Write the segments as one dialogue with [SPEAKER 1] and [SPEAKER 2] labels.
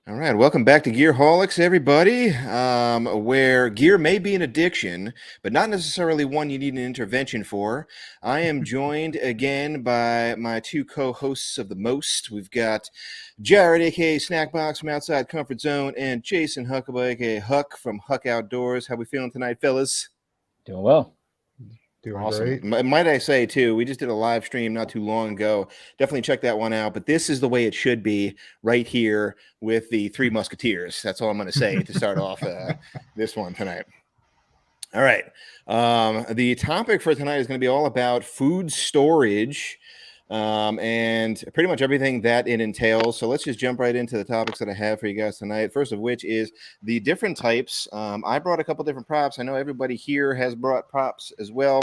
[SPEAKER 1] All right, welcome back to GEARHAULICS, everybody, where gear may be an addiction, but not necessarily one you need an intervention for. I am joined again by my two co-hosts of the most. We've got Jared, aka Snackbox from Outside Comfort Zone, and Jason Huckabee, aka Huck from Huck Outdoors. How we feeling tonight, fellas?
[SPEAKER 2] Doing well.
[SPEAKER 3] Doing
[SPEAKER 1] Awesome.
[SPEAKER 3] great.
[SPEAKER 1] Might I say, too, we just did a live stream not too long ago. Definitely check that one out. But this is the way it should be right here with the Three Musketeers. That's all I'm going to say to start off this one tonight. All right. The topic for tonight is going to be all about food storage and pretty much everything that it entails. So let's just jump right into the topics that I have for you guys tonight. First of which is the different types. I brought a couple different props. I know everybody here has brought props as well.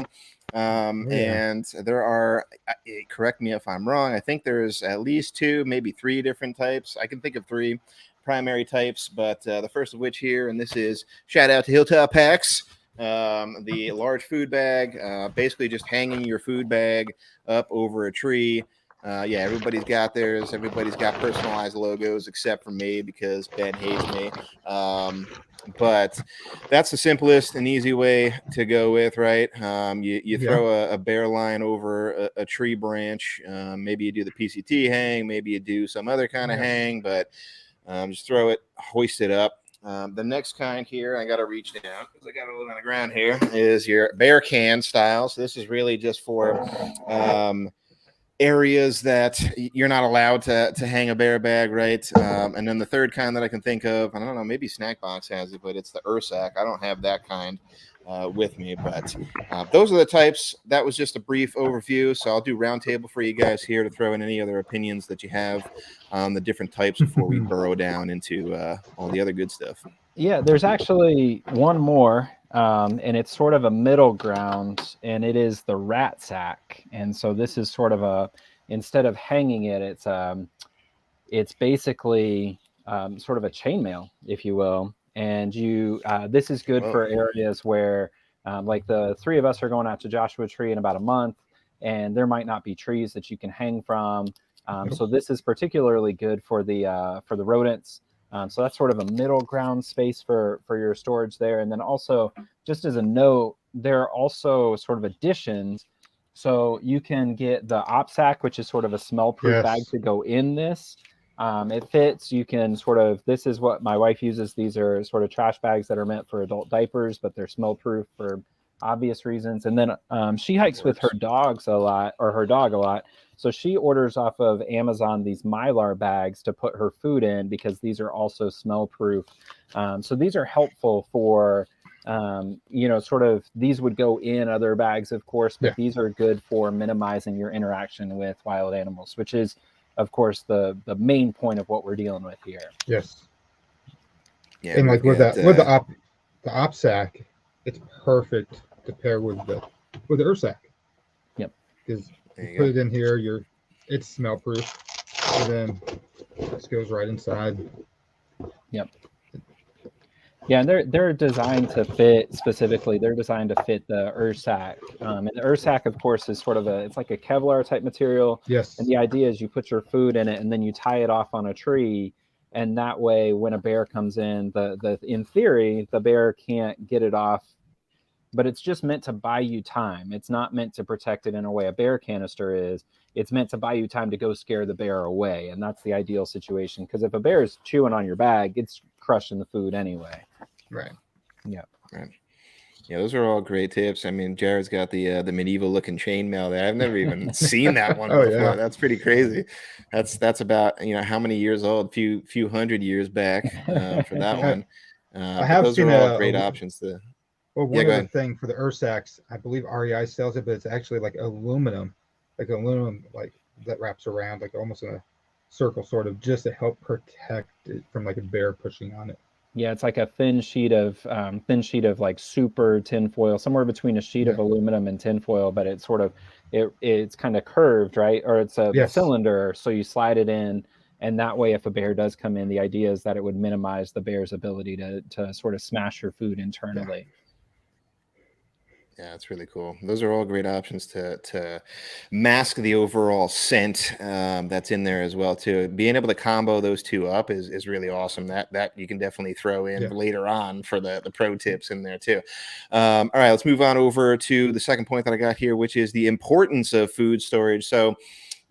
[SPEAKER 1] And there are, correct me if I'm wrong, I think there's at least two, maybe three different types. I can think of three primary types, but the first of which here, and this is shout out to Hilltop Packs. The large food bag, basically just hanging your food bag up over a tree. Yeah, everybody's got theirs. Everybody's got personalized logos except for me because Ben hates me. But that's the simplest and easy way to go with, right? You throw a bear line over a tree branch. Maybe you do the PCT hang. Maybe you do some other kind of hang, but just throw it, hoist it up. The next kind here, I got to reach down because I got a little on the ground here, is your bear can style. So this is really just for areas that you're not allowed to hang a bear bag, right? And then the third kind that I can think of, I don't know, maybe Snackbox has it, but it's the Ursac. I don't have that kind with me, but those are the types. That was just a brief overview, so I'll do roundtable for you guys here to throw in any other opinions that you have on the different types before we burrow down into all the other good stuff.
[SPEAKER 2] Yeah, there's actually one more, and it's sort of a middle ground, and it is the rat sack. And so this is sort of instead of hanging it, it's basically sort of a chainmail, if you will. And this is good for areas where, like the three of us are going out to Joshua Tree in about a month, and there might not be trees that you can hang from. So this is particularly good for the rodents. So that's sort of a middle ground space for your storage there. And then also, just as a note, there are also sort of additions. So you can get the OpSack, which is sort of a smell-proof bag to go in this. It fits. You can this is what my wife uses. These are sort of trash bags that are meant for adult diapers, but they're smell-proof for obvious reasons. And then she hikes with her dogs a lot, or her dog a lot. So she orders off of Amazon these Mylar bags to put her food in because these are also smell-proof. So these are helpful for, these would go in other bags, of course, but these are good for minimizing your interaction with wild animals, which is, of course, the main point of what we're dealing with here.
[SPEAKER 3] Yes.
[SPEAKER 1] Yeah,
[SPEAKER 3] and like with the OpSack, it's perfect to pair with the Ursac.
[SPEAKER 2] Yep.
[SPEAKER 3] Because you put it in here, it's smell proof, and then this goes right inside.
[SPEAKER 2] Yep. Yeah, and they're designed to fit specifically. They're designed to fit the Ursac, and the Ursac, of course, is sort of it's like a Kevlar type material.
[SPEAKER 3] Yes.
[SPEAKER 2] And the idea is you put your food in it, and then you tie it off on a tree, and that way, when a bear comes in, in theory, the bear can't get it off. But it's just meant to buy you time. It's not meant to protect it in a way a bear canister is. It's meant to buy you time to go scare the bear away. And that's the ideal situation. Because if a bear is chewing on your bag, it's crushing the food anyway.
[SPEAKER 3] Right.
[SPEAKER 2] Yeah.
[SPEAKER 1] Right. Yeah, those are all great tips. I mean, Jared's got the medieval looking chainmail there. I've never even seen that one before. Yeah. That's pretty crazy. That's about, how many years old? Few hundred years back for that one.
[SPEAKER 3] I have
[SPEAKER 1] those
[SPEAKER 3] seen
[SPEAKER 1] are all great options to.
[SPEAKER 3] Well, one other thing for the Ursacs, I believe REI sells it, but it's actually like aluminum like that wraps around like almost in a circle, sort of, just to help protect it from like a bear pushing on it.
[SPEAKER 2] Yeah, it's like a thin sheet of like super tinfoil, somewhere between a sheet of aluminum and tinfoil, but it's sort of it's kind of curved, right? Or it's a cylinder, so you slide it in, and that way, if a bear does come in, the idea is that it would minimize the bear's ability to sort of smash your food internally.
[SPEAKER 1] Yeah, it's really cool. Those are all great options to mask the overall scent that's in there as well too. Being able to combo those two up is really awesome. That you can definitely throw in
[SPEAKER 3] Yeah.
[SPEAKER 1] later on for the pro tips in there too. All right, let's move on over to the second point that I got here, which is the importance of food storage. So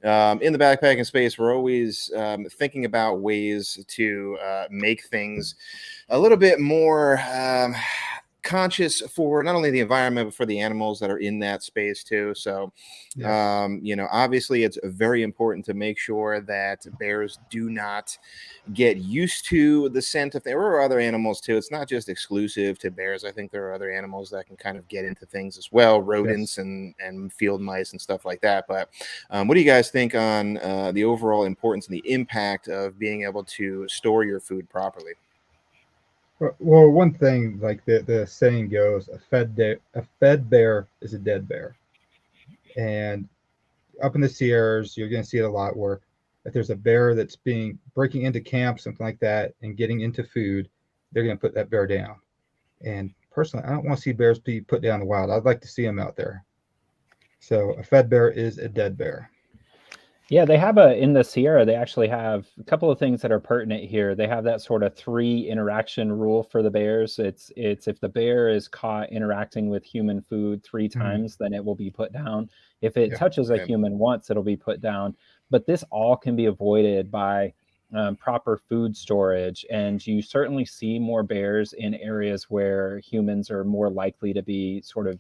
[SPEAKER 1] in the backpacking space, we're always thinking about ways to make things a little bit more conscious for not only the environment but for the animals that are in that space too. So
[SPEAKER 3] Yes.
[SPEAKER 1] obviously it's very important to make sure that bears do not get used to the scent. If there are other animals too, it's not just exclusive to bears. I think there are other animals that can kind of get into things as well, rodents
[SPEAKER 3] Yes.
[SPEAKER 1] and field mice and stuff like that. But what do you guys think on the overall importance and the impact of being able to store your food properly?
[SPEAKER 3] Well, one thing, like the saying goes, a fed bear is a dead bear. And up in the Sierras, you're going to see it a lot where if there's a bear that's being breaking into camp, something like that, and getting into food, they're going to put that bear down. And personally, I don't want to see bears be put down in the wild. I'd like to see them out there. So a fed bear is a dead bear.
[SPEAKER 2] Yeah, they have in the Sierra, they actually have a couple of things that are pertinent here. They have that sort of 3 interaction rule for the bears. It's if the bear is caught interacting with human food 3
[SPEAKER 3] Mhm.
[SPEAKER 2] times, then it will be put down. If it
[SPEAKER 3] Yeah.
[SPEAKER 2] touches a
[SPEAKER 1] Okay.
[SPEAKER 2] human once, it'll be put down. But this all can be avoided by proper food storage. And you certainly see more bears in areas where humans are more likely to be sort of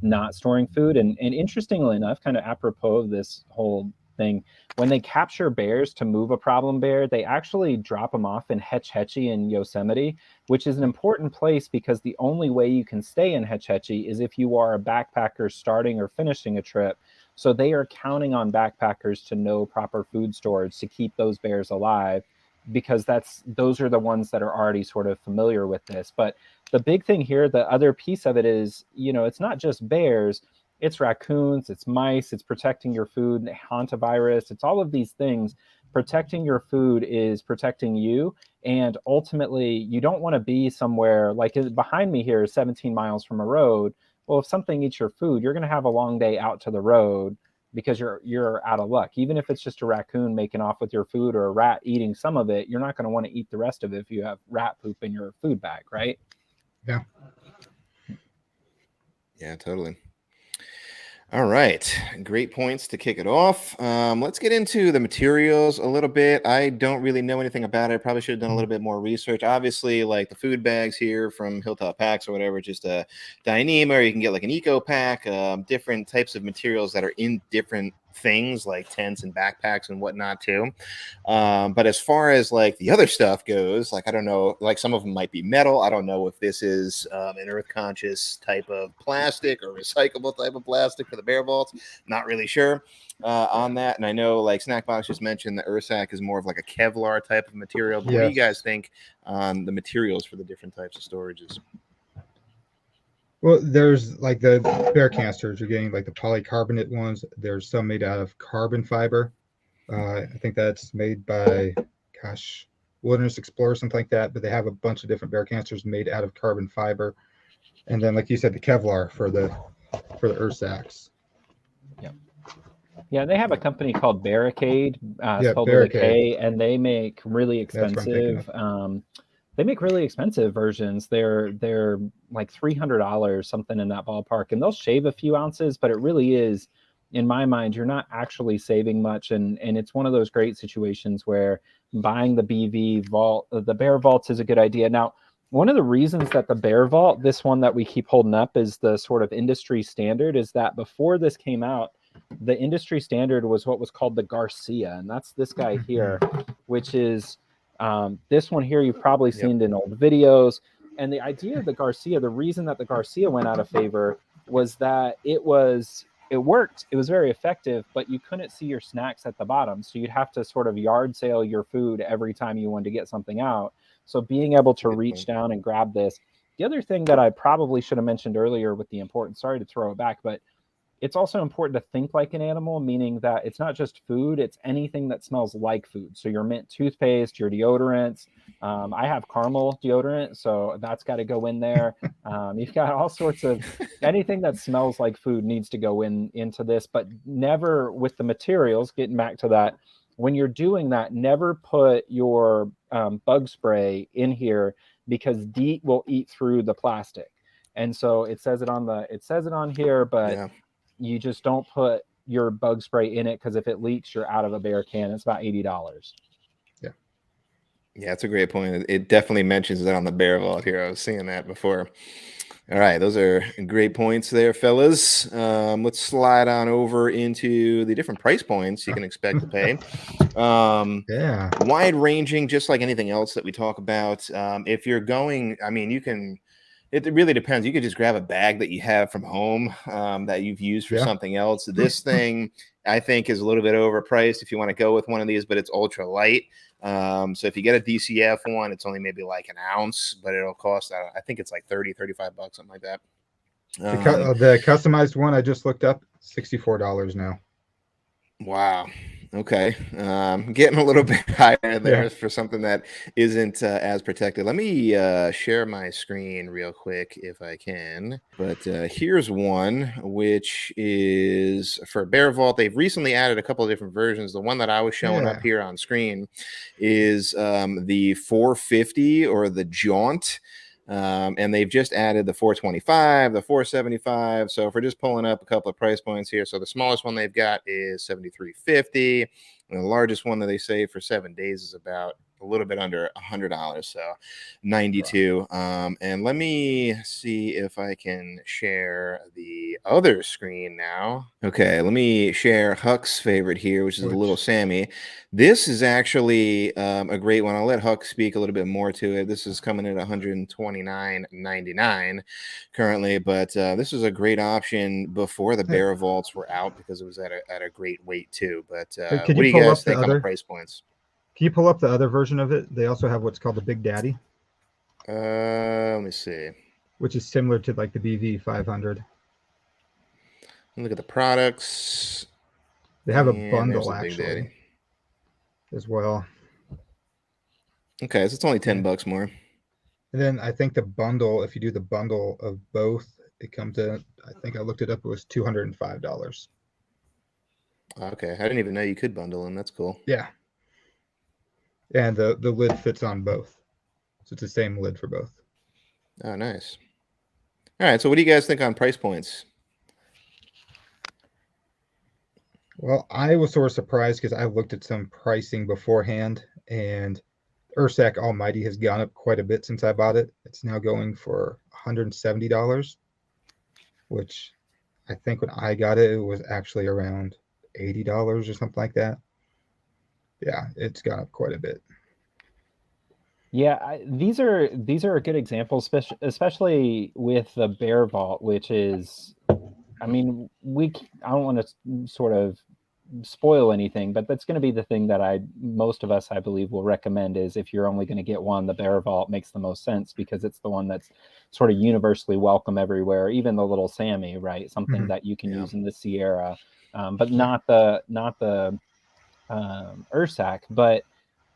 [SPEAKER 2] not storing food. And interestingly enough, kind of apropos of this whole thing, when they capture bears to move a problem bear, they actually drop them off in Hetch Hetchy in Yosemite, which is an important place because the only way you can stay in Hetch Hetchy is if you are a backpacker starting or finishing a trip. So they are counting on backpackers to know proper food storage to keep those bears alive, because those are the ones that are already sort of familiar with this. But the big thing here, the other piece of it is, it's not just bears, it's raccoons, it's mice, it's protecting your food, hantavirus, it's all of these things. Protecting your food is protecting you. And ultimately, you don't want to be somewhere like behind me here is 17 miles from a road. Well, if something eats your food, you're going to have a long day out to the road because you're out of luck. Even if it's just a raccoon making off with your food or a rat eating some of it, you're not going to want to eat the rest of it if you have rat poop in your food bag, right?
[SPEAKER 3] Yeah.
[SPEAKER 1] Yeah, totally. All right, great points to kick it off. Let's get into the materials a little bit. I don't really know anything about it. I probably should have done a little bit more research. Obviously, like the food bags here from Hilltop Packs or whatever, just a Dyneema, or you can get like an eco pack, different types of materials that are in different things like tents and backpacks and whatnot too. But as far as like the other stuff goes, like I don't know, like some of them might be metal. I don't know if this is an earth conscious type of plastic or recyclable type of plastic for the bear vaults. Not really sure on that. And I know like Snackbox just mentioned the Ursac is more of like a Kevlar type of material. But what do you guys
[SPEAKER 3] Yes.
[SPEAKER 1] think on the materials for the different types of storages?
[SPEAKER 3] Well, there's like the bear canisters. You're getting like the polycarbonate ones. There's some made out of carbon fiber. I think that's made by, gosh, Wilderness Explorer, something like that. But they have a bunch of different bear canisters made out of carbon fiber. And then, like you said, the Kevlar for the Ursacs.
[SPEAKER 2] Yeah, they have a company called Barricade,
[SPEAKER 3] Yeah,
[SPEAKER 2] spelled with a
[SPEAKER 3] Barricade.
[SPEAKER 2] K, and they make really
[SPEAKER 3] That's what I'm thinking
[SPEAKER 2] expensive.
[SPEAKER 3] of.
[SPEAKER 2] They make really expensive versions. They're like $300, something in that ballpark, and they'll shave a few ounces, but it really is, in my mind, you're not actually saving much, and it's one of those great situations where buying the BV vault, the Bear Vaults, is a good idea. Now, one of the reasons that the Bear Vault, this one that we keep holding up, is the sort of industry standard, is that before this came out, the industry standard was what was called the Garcia, and that's this guy here, which is this one here. You've probably
[SPEAKER 1] Yep.
[SPEAKER 2] seen it in old videos. And the idea of the Garcia, the reason that the Garcia went out of favor was that it worked. It was very effective, but you couldn't see your snacks at the bottom. So you'd have to sort of yard sale your food every time you wanted to get something out. So being able to
[SPEAKER 1] Good
[SPEAKER 2] reach
[SPEAKER 1] point.
[SPEAKER 2] down and grab this. The other thing that I probably should have mentioned earlier with the importance, sorry to throw it back, but it's also important to think like an animal, meaning that it's not just food, it's anything that smells like food. So your mint toothpaste, your deodorants, I have caramel deodorant, so that's got to go in there. You've got all sorts of anything that smells like food needs to go into this, but never with the materials. Getting back to that, when you're doing that, never put your bug spray in here because DEET will eat through the plastic. And so it says it on here, but
[SPEAKER 1] Yeah.
[SPEAKER 2] you just don't put your bug spray in it because if it leaks, you're out of a bear can. It's about $80.
[SPEAKER 1] Yeah, that's a great point. It definitely mentions that on the Bear Vault here. I was seeing that before. All right, those are great points there, fellas. Let's slide on over into the different price points you can expect to pay.
[SPEAKER 3] Yeah.
[SPEAKER 1] Wide ranging, just like anything else that we talk about. If you're going, I mean, you can. It really depends. You could just grab a bag that you have from home that you've used for
[SPEAKER 3] Yeah.
[SPEAKER 1] something else. This thing, I think, is a little bit overpriced if you want to go with one of these, but it's ultra light. So if you get a DCF one, it's only maybe like an ounce, but it'll cost, I think it's like $30-$35, something like that.
[SPEAKER 3] The customized one I just looked up, $64 now.
[SPEAKER 1] Wow. Okay. Getting a little bit higher there
[SPEAKER 3] Yeah.
[SPEAKER 1] for something that isn't as protected. Let me share my screen real quick if I can. But here's one, which is for Bear Vault. They've recently added a couple of different versions. The one that I was showing up here on screen is the 450 or the Jaunt. And they've just added the 425, the 475. So if we're just pulling up a couple of price points here, so the smallest one they've got is $73.50, and the largest one that they say for 7 days is about a little bit under $100, so $92. And let me see if I can share the other screen now. Okay, let me share Huck's favorite here, which is the little Sammy. This is actually a great one. I'll let Huck speak a little bit more to it. This is coming in at $129.99 currently, but this is a great option before the Bear Vaults were out because it was at a great weight too. But what do you guys think on the price points?
[SPEAKER 3] Can you pull up the other version of it? They also have what's called the Big Daddy.
[SPEAKER 1] Let me see.
[SPEAKER 3] Which is similar to like the BV 500.
[SPEAKER 1] Look at the products.
[SPEAKER 3] They have a bundle actually as well.
[SPEAKER 1] Okay, so it's only $10 more.
[SPEAKER 3] And then I think the bundle, if you do the bundle of both, it comes in, I think I looked it up, it was $205.
[SPEAKER 1] Okay, I didn't even know you could bundle them. That's cool.
[SPEAKER 3] Yeah. And the lid fits on both. So it's the same lid for both.
[SPEAKER 1] Oh, nice. All right, so what do you guys think on price points?
[SPEAKER 3] Well, I was sort of surprised because I looked at some pricing beforehand, and Ursac Almighty has gone up quite a bit since I bought it. It's now going for $170, which I think when I got it, it was actually around $80 or something like that. Yeah, it's gone up quite a bit.
[SPEAKER 2] Yeah, these are good examples, especially with the Bear Vault, which is, I mean, I don't want to sort of spoil anything, but that's going to be the thing that most of us, I believe, will recommend is if you're only going to get one, the Bear Vault makes the most sense because it's the one that's sort of universally welcome everywhere, even the little Sammy, right? Something that you can use in the Sierra, but not the Ursac. But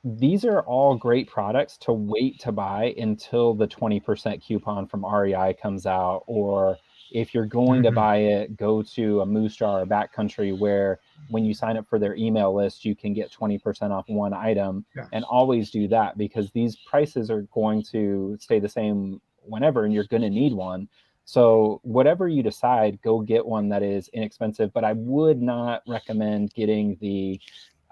[SPEAKER 2] these are all great products to wait to buy until the 20% coupon from REI comes out, or if you're going to buy it, go to a Moose Jaw or Backcountry where when you sign up for their email list, you can get 20% off one item. And always do that because these prices are going to stay the same whenever, and you're going to need one. So whatever you decide, go get one that is inexpensive, but I would not recommend getting the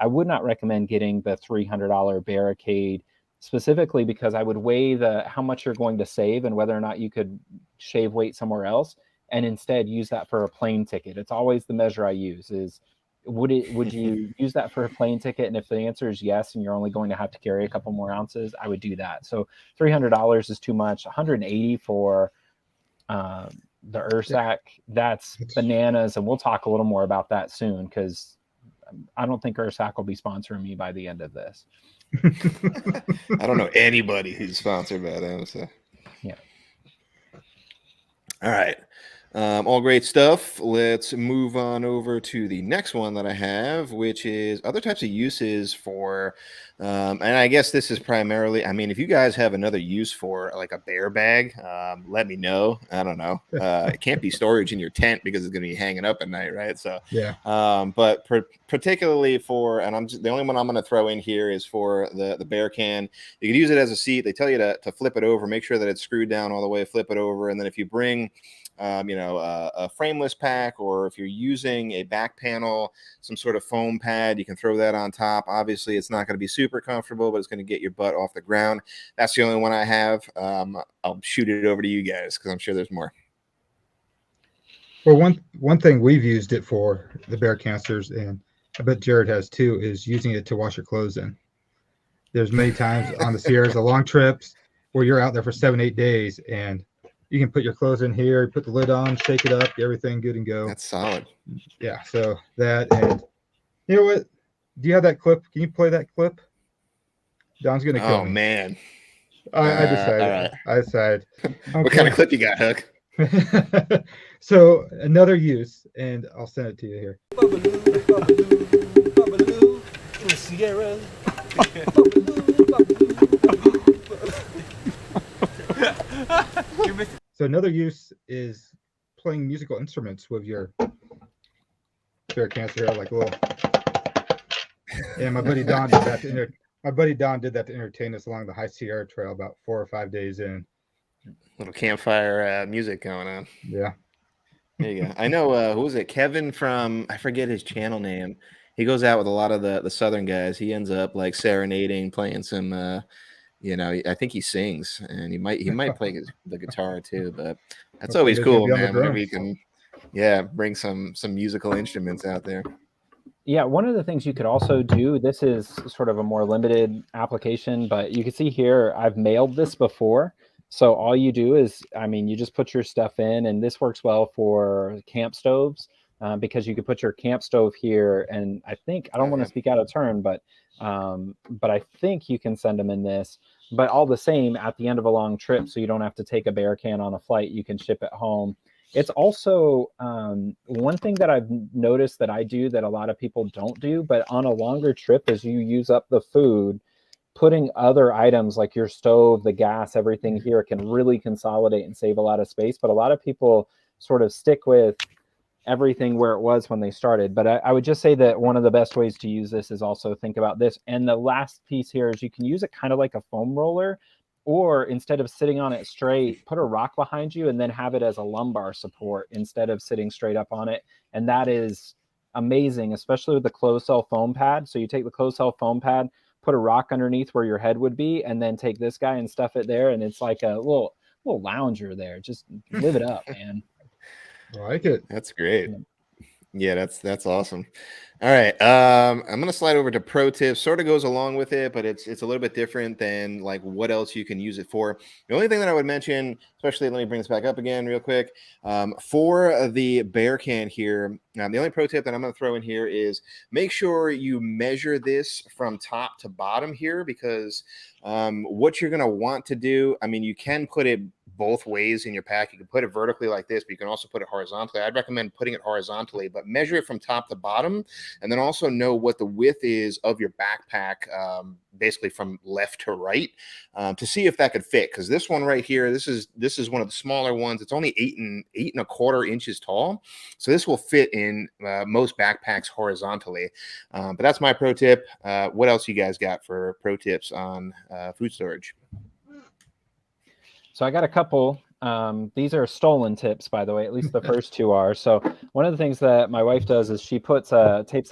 [SPEAKER 2] $300 barricade, specifically because I would weigh how much you're going to save and whether or not you could shave weight somewhere else, and instead use that for a plane ticket. It's always the measure I use is, would you use that for a plane ticket? And if the answer is yes, and you're only going to have to carry a couple more ounces, I would do that. So $300 is too much. $180 for the Ursac, that's bananas. And we'll talk a little more about that soon because I don't think Ursac will be sponsoring me by the end of this.
[SPEAKER 1] I don't know anybody who's sponsored by them. So
[SPEAKER 2] yeah.
[SPEAKER 1] All right. All great stuff. Let's move on over to the next one that I have, which is other types of uses for And I guess this is primarily, I mean, if you guys have another use for like a bear bag, let me know. I don't know. It can't be storage in your tent because it's going to be hanging up at night, right? So,
[SPEAKER 3] Yeah.
[SPEAKER 1] But particularly for, and the only one I'm going to throw in here is for the bear can. You can use it as a seat. They tell you to flip it over, make sure that it's screwed down all the way, flip it over. And then if you bring, a frameless pack, or if you're using a back panel, some sort of foam pad, you can throw that on top. Obviously, it's not going to be super comfortable, but it's going to get your butt off the ground. That's the only one I have. I'll shoot it over to you guys because I'm sure there's more.
[SPEAKER 3] Well, one thing we've used it for, the bear cancers, and I bet Jared has too, is using it to wash your clothes in. There's many times on the Sierras, the long trips, where you're out there for 7-8 days, and you can put your clothes in here, put the lid on, shake it up, get everything good and go.
[SPEAKER 1] That's solid.
[SPEAKER 3] Yeah, so that, and you know what? Do you have that clip? Can you play that clip? Don's gonna kill me.
[SPEAKER 1] Oh man.
[SPEAKER 3] I decided.
[SPEAKER 1] All right.
[SPEAKER 3] I decided.
[SPEAKER 1] What kind of clip you got, Huck?
[SPEAKER 3] So another use, and I'll send it to you here. So another use is playing musical instruments with your bear cancer hair, like a little. And my buddy Don did that to entertain us along the High Sierra Trail about 4 or 5 days in.
[SPEAKER 1] Little campfire music going on.
[SPEAKER 3] Yeah.
[SPEAKER 1] There you go. I know, who was it? Kevin from, I forget his channel name. He goes out with a lot of the Southern guys. He ends up like serenading, playing some, I think he sings, and he might play the guitar too, but that's always cool, man. Whenever you can, bring some musical instruments out there.
[SPEAKER 2] Yeah, one of the things you could also do, this is sort of a more limited application, but you can see here, I've mailed this before. So all you do is, you just put your stuff in, and this works well for camp stoves because you could put your camp stove here. And I don't want to speak out of turn, but I think you can send them in this. But all the same, at the end of a long trip, so you don't have to take a bear can on a flight, you can ship it home. It's also one thing that I've noticed that I do that a lot of people don't do, but on a longer trip, as you use up the food, putting other items like your stove, the gas, everything here can really consolidate and save a lot of space. But a lot of people sort of stick with everything where it was when they started. But I would just say that one of the best ways to use this is also think about this. And the last piece here is you can use it kind of like a foam roller, or instead of sitting on it straight, put a rock behind you and then have it as a lumbar support instead of sitting straight up on it. And that is amazing, especially with the closed cell foam pad. So you take the closed cell foam pad, put a rock underneath where your head would be, and then take this guy and stuff it there. And it's like a little lounger there. Just live it up, man.
[SPEAKER 3] I like it.
[SPEAKER 1] That's great. Yeah, that's awesome. All right. I'm going to slide over to pro tips. Sort of goes along with it, but it's a little bit different than like what else you can use it for. The only thing that I would mention, especially, let me bring this back up again real quick. For the bear can here, the only pro tip that I'm going to throw in here is make sure you measure this from top to bottom here, because what you're going to want to do, you can put it both ways in your pack. You can put it vertically like this, but you can also put it horizontally. I'd recommend putting it horizontally, but measure it from top to bottom, and then also know what the width is of your backpack, basically from left to right, to see if that could fit. Because this one right here, this is one of the smaller ones. It's only 8.25 inches tall, so this will fit in most backpacks horizontally. But that's my pro tip. What else you guys got for pro tips on food storage?
[SPEAKER 2] So I got a couple. These are stolen tips, by the way. At least the first two are. So one of the things that my wife does is she tapes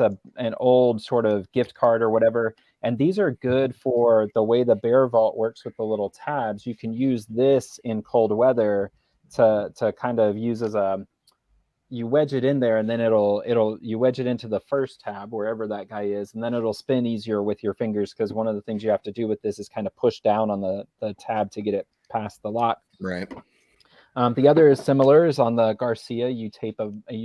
[SPEAKER 2] an old sort of gift card or whatever. And these are good for the way the Bear Vault works with the little tabs. You can use this in cold weather to kind of use as you wedge it in there, and then you wedge it into the first tab wherever that guy is, and then it'll spin easier with your fingers, because one of the things you have to do with this is kind of push down on the tab to get it past the lock.
[SPEAKER 1] Right.
[SPEAKER 2] The other is similar, is on the Garcia. You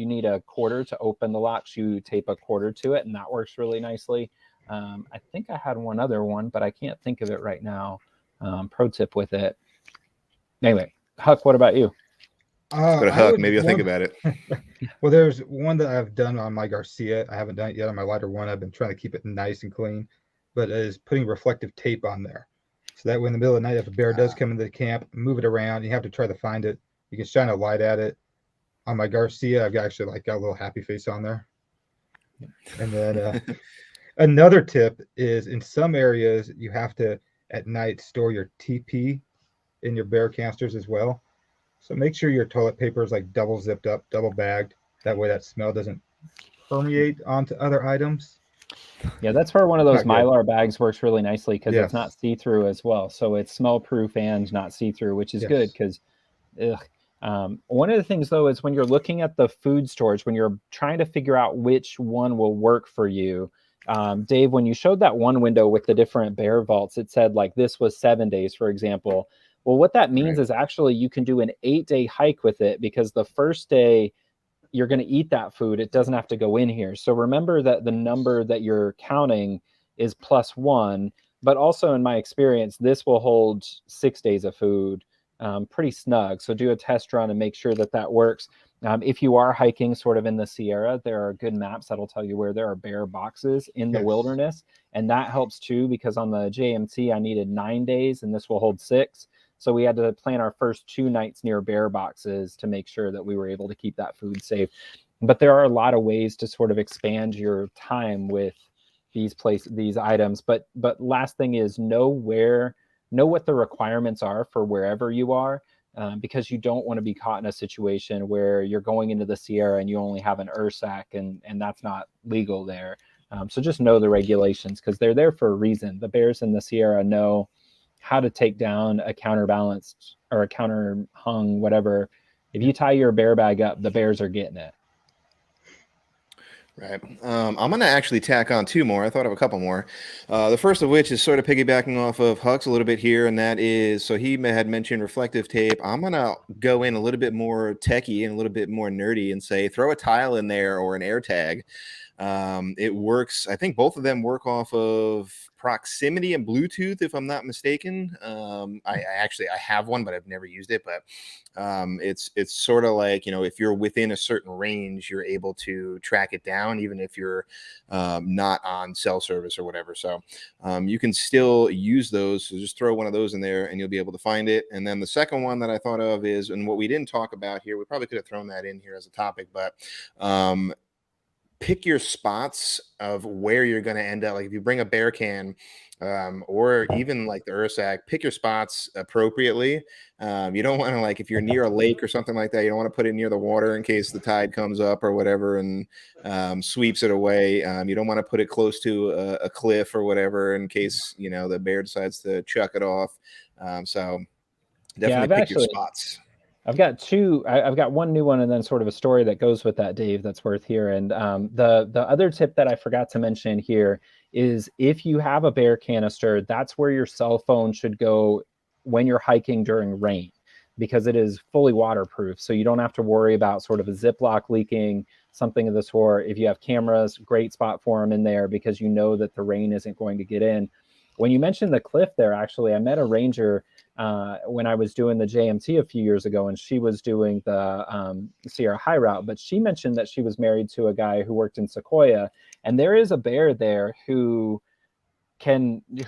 [SPEAKER 2] need a quarter to open the locks. You tape a quarter to it, and that works really nicely. I think I had one other one, but I can't think of it right now. Pro tip with it. Anyway, Huck, what about you?
[SPEAKER 1] Go to Huck. Maybe you'll think about it.
[SPEAKER 3] Well, there's one that I've done on my Garcia. I haven't done it yet on my lighter one. I've been trying to keep it nice and clean. but is putting reflective tape on there. So that way in the middle of the night, if a bear does come into the camp, move it around, you have to try to find it. You can shine a light at it. On my Garcia, I've actually got a little happy face on there. And then another tip is in some areas, you have to at night store your TP in your bear canisters as well. So make sure your toilet paper is like double zipped up, double bagged. That way that smell doesn't permeate onto other items.
[SPEAKER 2] Yeah, that's where one of those
[SPEAKER 3] Not good.
[SPEAKER 2] Mylar bags works really nicely because it's not
[SPEAKER 3] Yes.
[SPEAKER 2] see-through as well. So it's smell-proof and not see-through, which is good
[SPEAKER 3] Yes.
[SPEAKER 2] because one of the things though is when you're looking at the food storage, when you're trying to figure out which one will work for you, Dave, when you showed that one window with the different bear vaults, it said like this was 7 days, for example. Well, what that means
[SPEAKER 1] Right.
[SPEAKER 2] is actually you can do an 8-day hike with it because the first day you're going to eat that food. It doesn't have to go in here. So remember that the number that you're counting is +1, but also in my experience, this will hold 6 days of food pretty snug. So do a test run and make sure that that works. If you are hiking sort of in the Sierra, there are good maps that'll tell you where there are bear boxes in the
[SPEAKER 3] Yes.
[SPEAKER 2] wilderness. And that helps too, because on the JMT, I needed 9 days and this will hold 6. So we had to plan our first 2 nights near bear boxes to make sure that we were able to keep that food safe. But there are a lot of ways to sort of expand your time with these items. But last thing is know what the requirements are for wherever you are, because you don't want to be caught in a situation where you're going into the Sierra and you only have an Ursac and that's not legal there. So just know the regulations because they're there for a reason. The bears in the Sierra know how to take down a counterbalanced or a counter hung, whatever. If you tie your bear bag up, the bears are getting it.
[SPEAKER 1] Right. I'm going to actually tack on 2 more. I thought of a couple more. The first of which is sort of piggybacking off of Huck's a little bit here, and that is, so he had mentioned reflective tape. I'm going to go in a little bit more techie and a little bit more nerdy and say throw a tile in there or an air tag. It works. I think both of them work off of proximity and Bluetooth, if I'm not mistaken. I have one, but I've never used it. But it's sort of like, if you're within a certain range, you're able to track it down, even if you're not on cell service or whatever. So you can still use those. So just throw one of those in there and you'll be able to find it. And then the second one that I thought of is, and what we didn't talk about here, we probably could have thrown that in here as a topic, but pick your spots of where you're going to end up. Like if you bring a bear can or even like the Ursac, pick your spots appropriately. You don't want to, like, if you're near a lake or something like that, you don't want to put it near the water in case the tide comes up or whatever and sweeps it away. You don't want to put it close to a cliff or whatever in case, the bear decides to chuck it off. So definitely pick your spots.
[SPEAKER 2] I've got 2. I've got one new one and then sort of a story that goes with that, Dave, that's worth hearing. The other tip that I forgot to mention here is if you have a bear canister, that's where your cell phone should go when you're hiking during rain, because it is fully waterproof. So you don't have to worry about sort of a Ziploc leaking, something of the sort. If you have cameras, great spot for them in there because you know that the rain isn't going to get in. When you mentioned the cliff there, actually, I met a ranger when I was doing the JMT a few years ago, and she was doing the Sierra High Route, but she mentioned that she was married to a guy who worked in Sequoia, and there is a bear there who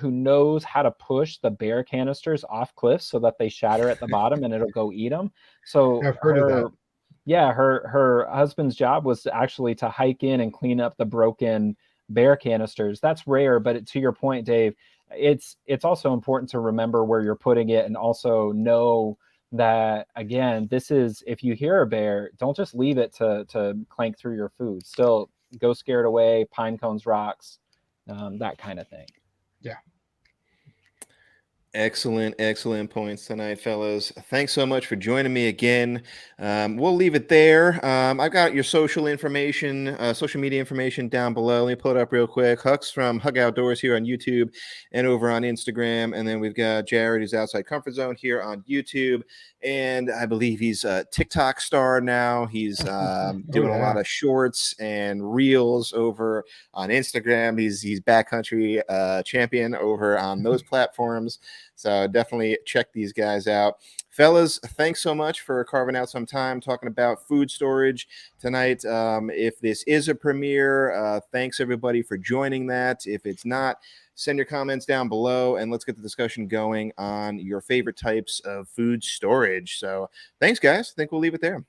[SPEAKER 2] knows how to push the bear canisters off cliffs so that they shatter at the bottom and it'll go eat them. So
[SPEAKER 3] I've heard of that.
[SPEAKER 2] Yeah, her husband's job was actually to hike in and clean up the broken bear canisters. That's rare, but to your point, Dave, it's also important to remember where you're putting it and also know that, again, this is, if you hear a bear, don't just leave it to clank through your food. Still go scare it away, pine cones, rocks, that kind of thing.
[SPEAKER 3] Yeah.
[SPEAKER 1] Excellent points tonight, fellas. Thanks so much for joining me again. We'll leave it there. I've got your social media information down below. Let me pull it up real quick. Huck's from Huck Outdoors here on YouTube and over on Instagram. And then we've got Jared, who's Outside Comfort Zone here on YouTube. And I believe he's a TikTok star now. He's doing a lot of shorts and reels over on Instagram. He's backcountry champion over on those platforms. So definitely check these guys out. Fellas, thanks so much for carving out some time talking about food storage tonight. If this is a premiere, thanks everybody for joining that. If it's not, send your comments down below and let's get the discussion going on your favorite types of food storage. So thanks, guys. I think we'll leave it there.